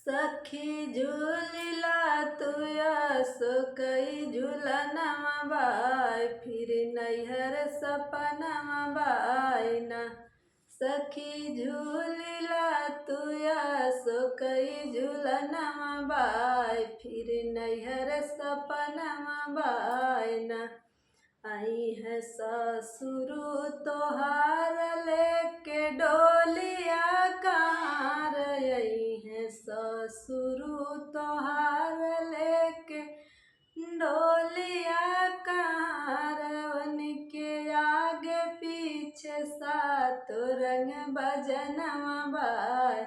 सखी झूलिला तुया सो कई झूलनमा बाय फिर नैहर सपनमा बायना। सखी झूलिला तुया सो कई झूलनमा बाय फिर नैहर सपनमा बायना। आई है ससुर तोहार लेके डोलिया कहाँ आई है ससुर तोहार लेके डोलिया कहाँ उनके आगे पीछे सात रंग बजनमा बाय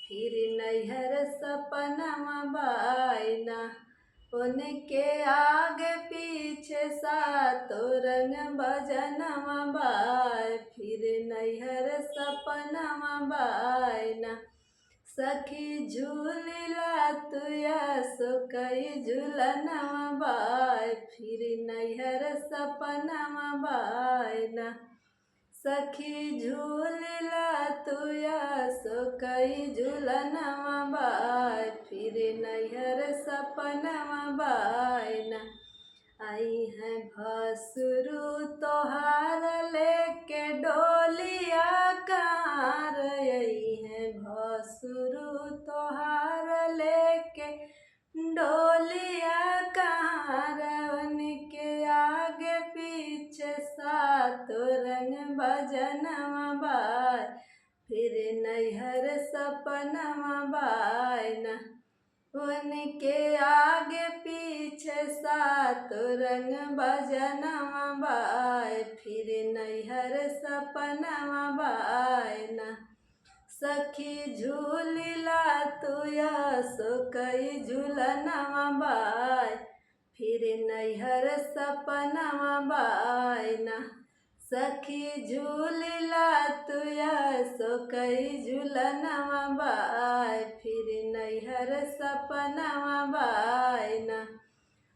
फिर नैहर सपनमा बायना। उनके आगे पीछे सातों रंग बजनमा बाय फिर नैहर सपनमा बायना। सखी झूलिला तुया सो कई झूलनमा बाय फिर नैहर सपनमा बायना। सखी झूलिला तुया सो कई झूलनमा बाय फिर नैहर सपनमा बायना। आई है भसुरु तोहार लेके डोलिया कहाँ आई है भसुरु तोहार लेके डोलिया कहाँ उनके आगे पीछे सातों रंग बजनमा बाय फिर नैहर सपनमा बायना। उनके आगे पीछे सातों रंग बजनमा बाय फिर नैहर सपनमा बायना। सखी झूलिला तुया सो कई झूलनमा बाय फिर नैहर सपनमा बायना। सखी झूलिला तुया सो कई झूलनमा बाय फिर नैहर सपनमा बायना।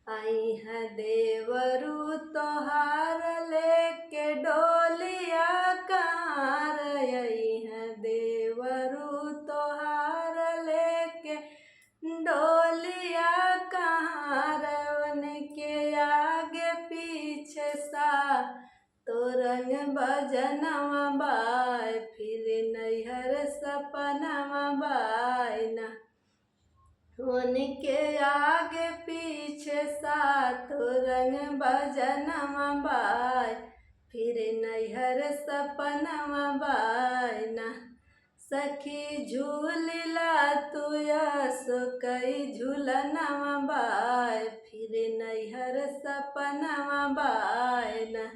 आई है देवरु तोहार लेके डोलिया कहाँ आई है देवरु तोहार लेके डोलिया कहाँ उनके आगे पीछे तो रंग बजनमा बाय फिर नैहर सपनमा बायना। उनके आगे पीछे सातों रंग बजनमा बाय फिर नैहर सपनमा बायना। सखी झूलिला तुया सो कई झूलनमा बाय फिर नैहर सपनमा बायना।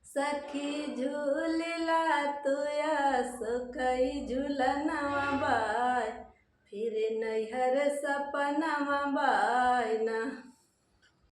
सखी झूलिला तुया सो कई झूलनमा बाय फिर नैहर सपनमा बायना।